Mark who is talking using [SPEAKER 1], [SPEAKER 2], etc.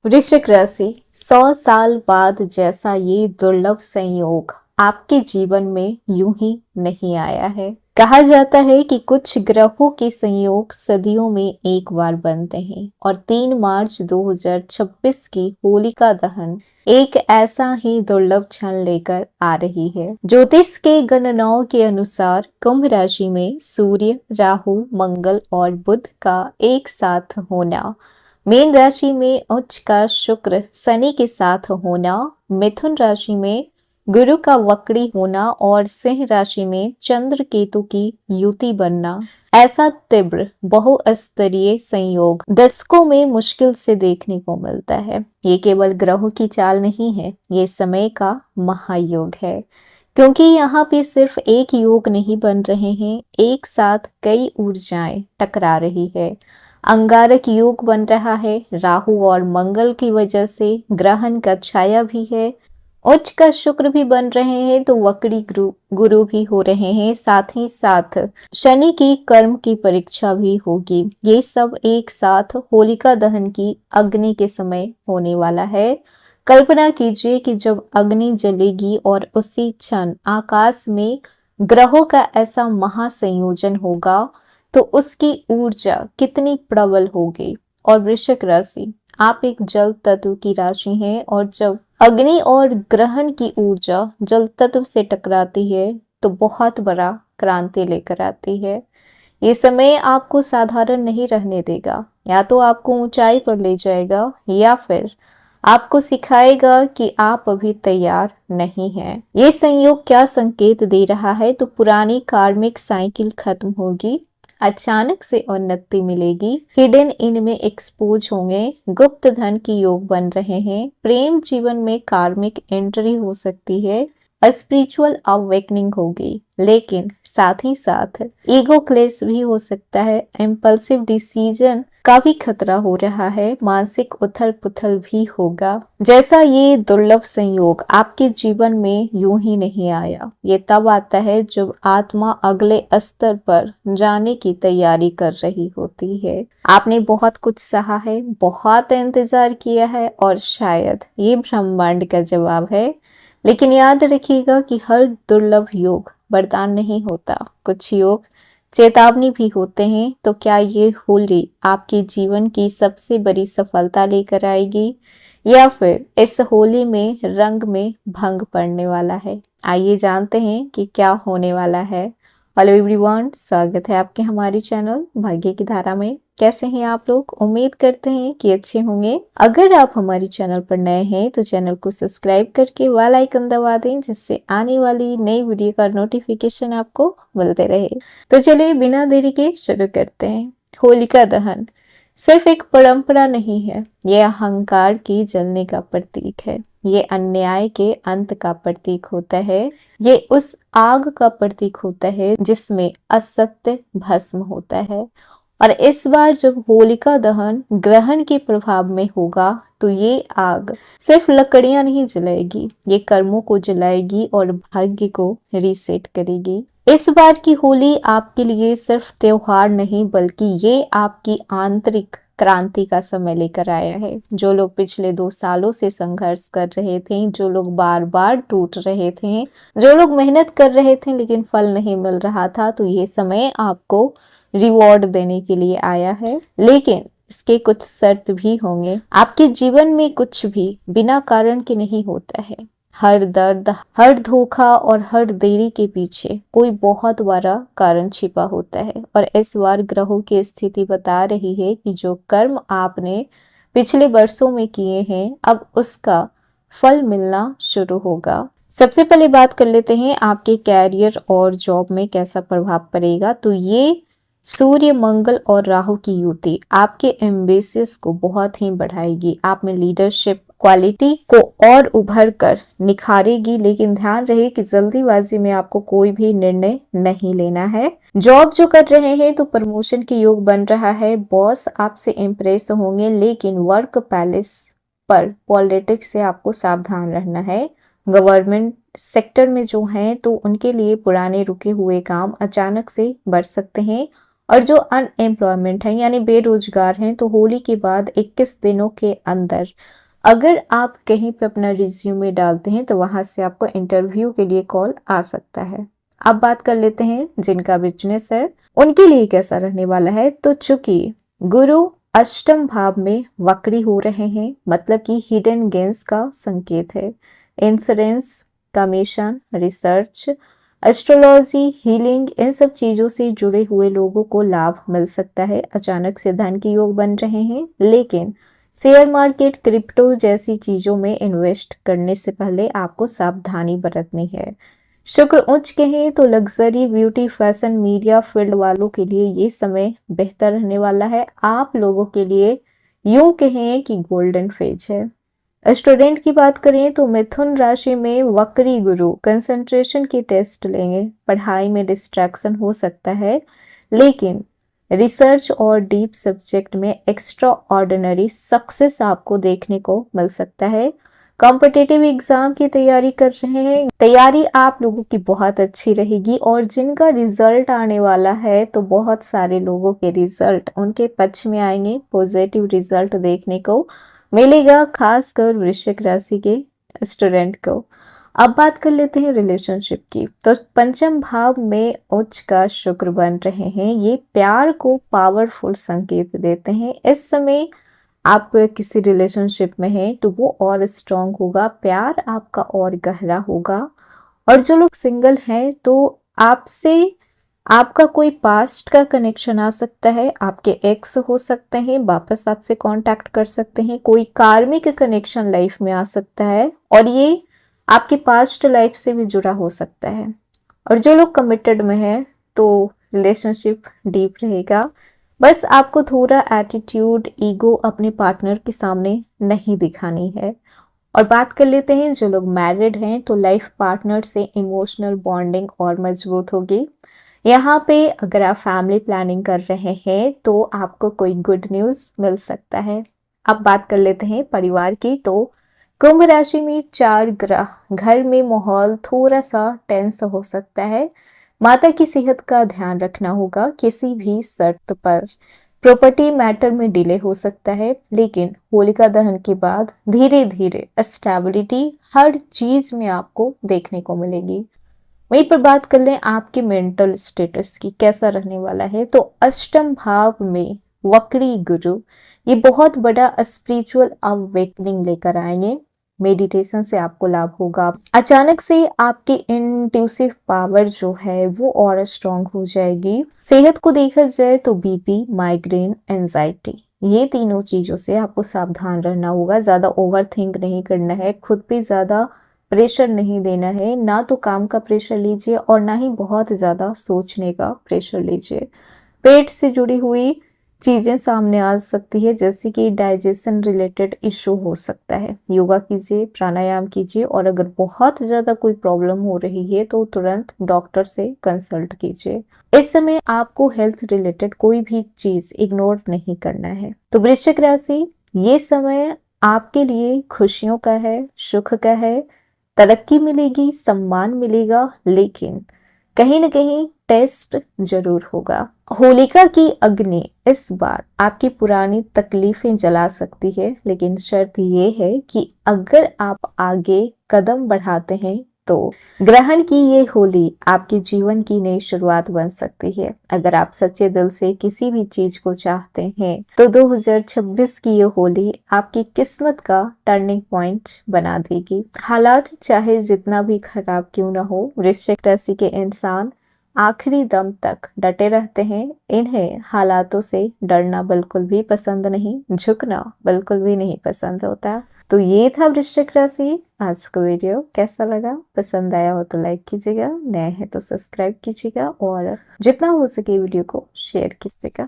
[SPEAKER 1] वृश्चिक राशि 100 साल बाद जैसा ये दुर्लभ संयोग आपके जीवन में यूं ही नहीं आया है। कहा जाता है कि कुछ ग्रहों के संयोग सदियों में एक बार बनते हैं और 3 मार्च 2026 की होलिका दहन एक ऐसा ही दुर्लभ क्षण लेकर आ रही है। ज्योतिष के गणनाओं के अनुसार कुंभ राशि में सूर्य, राहु, मंगल और बुध का एक साथ होना, मीन राशि में उच्च का शुक्र शनि के साथ होना, मिथुन राशि में गुरु का वक्री होना और सिंह राशि में चंद्र केतु की युति बनना, ऐसा तीव्र बहुस्तरीय संयोग दशकों में मुश्किल से देखने को मिलता है। ये केवल ग्रहों की चाल नहीं है, ये समय का महायोग है, क्योंकि यहाँ पे सिर्फ एक योग नहीं बन रहे हैं, एक साथ कई ऊर्जाएं टकरा रही है। अंगारक योग बन रहा है, राहु और मंगल की वजह से ग्रहण का छाया भी है, उच्च का शुक्र भी बन रहे हैं तो वक्री गुरु भी हो रहे हैं, साथ ही साथ शनि की कर्म की परीक्षा भी होगी। ये सब एक साथ होलिका दहन की अग्नि के समय होने वाला है। कल्पना कीजिए कि जब अग्नि जलेगी और उसी क्षण आकाश में ग्रहों का ऐसा महासंयोजन होगा तो उसकी ऊर्जा कितनी प्रबल होगी। और वृश्चिक राशि, आप एक जल तत्व की राशि हैं और जब अग्नि और ग्रहण की ऊर्जा जल तत्व से टकराती है तो बहुत बड़ा क्रांति लेकर आती है। ये समय आपको साधारण नहीं रहने देगा, या तो आपको ऊंचाई पर ले जाएगा या फिर आपको सिखाएगा कि आप अभी तैयार नहीं हैं। ये संयोग क्या संकेत दे रहा है? तो पुरानी कार्मिक साइकिल खत्म होगी, अचानक से उन्नति मिलेगी, हिडन इनमें एक्सपोज होंगे, गुप्त धन की योग बन रहे हैं, प्रेम जीवन में कार्मिक एंट्री हो सकती है, स्पिरिचुअल अवेकनिंग होगी, लेकिन साथ ही साथ ईगो क्लेश भी हो सकता है, इम्पल्सिव डिसीजन का भी खतरा हो रहा है, मानसिक उथल पुथल भी होगा। जैसा ये दुर्लभ संयोग आपके जीवन में यूं ही नहीं आया, ये तब आता है जब आत्मा अगले स्तर पर जाने की तैयारी कर रही होती है। आपने बहुत कुछ सहा है, बहुत इंतजार किया है और शायद ये ब्रह्मांड का जवाब है, लेकिन याद रखिएगा कि हर दुर्लभ योग वरदान नहीं होता, कुछ योग चेतावनी भी होते हैं। तो क्या ये होली आपके जीवन की सबसे बड़ी सफलता लेकर आएगी या फिर इस होली में रंग में भंग पड़ने वाला है? आइए जानते हैं कि क्या होने वाला है। हेलो एवरीवन, स्वागत है आपके हमारे चैनल भाग्य की धारा में। कैसे हैं आप लोग? उम्मीद करते हैं कि अच्छे होंगे। अगर आप हमारे चैनल पर नए हैं तो चैनल को सब्सक्राइब करके बेल आइकन दबा दें, जिससे आने वाली नई वीडियो का नोटिफिकेशन आपको मिलते रहे। तो चलिए बिना देरी के शुरू करते हैं। होलिका दहन सिर्फ एक परंपरा नहीं है, यह अहंकार की जलने का प्रतीक है, ये अन्याय के अंत का प्रतीक होता है, ये उस आग का प्रतीक होता है जिसमें असत्य भस्म होता है। और इस बार जब होलिका दहन ग्रहण के प्रभाव में होगा तो ये आग सिर्फ लकड़ियां नहीं जलाएगी, ये कर्मों को जलाएगी और भाग्य को रीसेट करेगी। इस बार की होली आपके लिए सिर्फ त्योहार नहीं, बल्कि ये आपकी आंतरिक क्रांति का समय लेकर आया है। जो लोग पिछले 2 सालों से संघर्ष कर रहे थे, जो लोग बार बार टूट रहे थे, जो लोग मेहनत कर रहे थे लेकिन फल नहीं मिल रहा था, तो ये समय आपको रिवॉर्ड देने के लिए आया है। लेकिन इसके कुछ शर्त भी होंगे। आपके जीवन में कुछ भी बिना कारण के नहीं होता है। हर दर्द, हर धोखा और हर देरी के पीछे कोई बहुत बड़ा कारण छिपा होता है। और इस बार ग्रहों की स्थिति बता रही है कि जो कर्म आपने पिछले वर्षों में किए हैं, अब उसका फल मिलना शुरू होगा। सबसे पहले बात कर लेते हैं आपके कैरियर और जॉब में कैसा प्रभाव पड़ेगा। तो ये सूर्य, मंगल और राहु की युति आपके एम्बिशियस को बहुत ही बढ़ाएगी, आप में लीडरशिप क्वालिटी को और उभर कर निखारेगी। लेकिन ध्यान रहे कि जल्दीबाजी में आपको कोई भी निर्णय नहीं लेना है। जॉब जो कर रहे हैं तो प्रमोशन के योग बन रहा है, बॉस आपसे इम्प्रेस होंगे, लेकिन वर्क पैलेस पर पॉलिटिक्स से आपको सावधान रहना है। गवर्नमेंट सेक्टर में जो हैं तो उनके लिए पुराने रुके हुए काम अचानक से बढ़ सकते हैं और जो अनएम्प्लॉयमेंट है यानी बेरोजगार हैं, तो होली के बाद 21 दिनों के अंदर अगर आप कहीं पे अपना रिज्यूमे डालते हैं तो वहां से आपको इंटरव्यू के लिए कॉल आ सकता है। अब बात कर लेते हैं जिनका बिजनेस है उनके लिए कैसा रहने वाला है। तो चूंकि गुरु अष्टम भाव में वक्री हो रहे हैं, मतलब कि हिडन गेन्स का संकेत है। Insurance, commission, research, astrology, healing, इन सब चीजों से जुड़े हुए लोगों को लाभ मिल सकता है। अचानक से धन के योग बन रहे हैं, लेकिन शेयर मार्केट, क्रिप्टो जैसी चीजों में इन्वेस्ट करने से पहले आपको सावधानी बरतनी है। शुक्र उच्च के हैं तो luxury, beauty, fashion, media field वालों के लिए ये समय बेहतर रहने वाला है। आप लोगों के लिए यूं कहें कि गोल्डन फेज है। स्टूडेंट की बात करें तो मिथुन राशि में वक्री गुरु कंसंट्रेशन की टेस्ट लेंगे। पढ़ाई में डिस्ट्रैक्शन हो सकता है, लेकिन रिसर्च और डीप सब्जेक्ट में एक्स्ट्रा ऑर्डिनरी सक्सेस आपको देखने को मिल सकता है। कॉम्पिटिटिव एग्जाम की तैयारी कर रहे हैं, तैयारी आप लोगों की बहुत अच्छी रहेगी। और जिनका रिजल्ट आने वाला है तो बहुत सारे लोगों के रिजल्ट उनके पक्ष में आएंगे, पॉजिटिव रिजल्ट देखने को मिलेगा, खासकर वृश्चिक राशि के स्टूडेंट को। अब बात कर लेते हैं रिलेशनशिप की। तो पंचम भाव में उच्च का शुक्र बन रहे हैं, ये प्यार को पावरफुल संकेत देते हैं। इस समय आप किसी रिलेशनशिप में हैं तो वो और स्ट्रांग होगा, प्यार आपका और गहरा होगा। और जो लोग सिंगल हैं तो आपसे आपका कोई पास्ट का कनेक्शन आ सकता है, आपके एक्स हो सकते हैं, वापस आपसे कांटेक्ट कर सकते हैं, कोई कार्मिक कनेक्शन लाइफ में आ सकता है और ये आपकी पास्ट लाइफ से भी जुड़ा हो सकता है। और जो लोग कमिटेड में हैं तो रिलेशनशिप डीप रहेगा। बस आपको थोड़ा एटीट्यूड, ईगो अपने पार्टनर के सामने नहीं दिखानी है। और बात कर लेते हैं जो लोग मैरिड हैं तो लाइफ पार्टनर से इमोशनल बॉन्डिंग और मजबूत होगी। यहाँ पे अगर आप फैमिली प्लानिंग कर रहे हैं तो आपको कोई गुड न्यूज़ मिल सकता है। अब बात कर लेते हैं परिवार की। तो कुंभ राशि में 4 ग्रह, घर में माहौल थोड़ा सा टेंस हो सकता है। माता की सेहत का ध्यान रखना होगा किसी भी शर्त पर। प्रॉपर्टी मैटर में डिले हो सकता है, लेकिन होलिका दहन के बाद धीरे धीरे स्टेबिलिटी हर चीज में आपको देखने को मिलेगी। वहीं पर बात कर लें आपके मेंटल स्टेटस की, कैसा रहने वाला है। तो अष्टम भाव में वक्री गुरु ये बहुत बड़ा स्पिरिचुअल अवेकनिंग लेकर आएंगे। मेडिटेशन से आपको लाभ होगा। अचानक से आपकी इंट्यूसिव पावर जो है वो और स्ट्रांग हो जाएगी। सेहत को देखा जाए तो बीपी, माइग्रेन, एंजाइटी, ये तीनों चीजों से आपको सावधान रहना होगा। ज्यादा ओवर थिंक नहीं करना है, खुद पे ज्यादा प्रेशर नहीं देना है। ना तो काम का प्रेशर लीजिए और ना ही बहुत ज्यादा सोचने का प्रेशर लीजिए। पेट से जुड़ी हुई चीजें सामने आ सकती है, जैसे कि डाइजेशन रिलेटेड इशू हो सकता है। योगा कीजिए, प्राणायाम कीजिए और अगर बहुत ज्यादा कोई प्रॉब्लम हो रही है तो तुरंत डॉक्टर से कंसल्ट कीजिए। इस समय आपको हेल्थ रिलेटेड कोई भी चीज इग्नोर नहीं करना है। तो वृश्चिक राशि, ये समय आपके लिए खुशियों का है, सुख का है, तरक्की मिलेगी, सम्मान मिलेगा, लेकिन कहीं न कहीं टेस्ट जरूर होगा। होलिका की अग्नि इस बार आपकी पुरानी तकलीफें जला सकती है, लेकिन शर्त ये है कि अगर आप आगे कदम बढ़ाते हैं तो ग्रहण की ये होली आपके जीवन की नई शुरुआत बन सकती है। अगर आप सच्चे दिल से किसी भी चीज को चाहते हैं तो 2026 की ये होली आपकी किस्मत का टर्निंग पॉइंट बना देगी। हालात चाहे जितना भी खराब क्यों ना हो, वृश्चिक राशि के इंसान आखिरी दम तक डटे रहते हैं। इन्हें हालातों से डरना बिल्कुल भी पसंद नहीं, झुकना बिल्कुल भी नहीं पसंद होता। तो ये था वृश्चिक राशि। आज का वीडियो कैसा लगा? पसंद आया हो तो लाइक कीजिएगा, नए हैं तो सब्सक्राइब कीजिएगा और जितना हो सके वीडियो को शेयर कीजिएगा।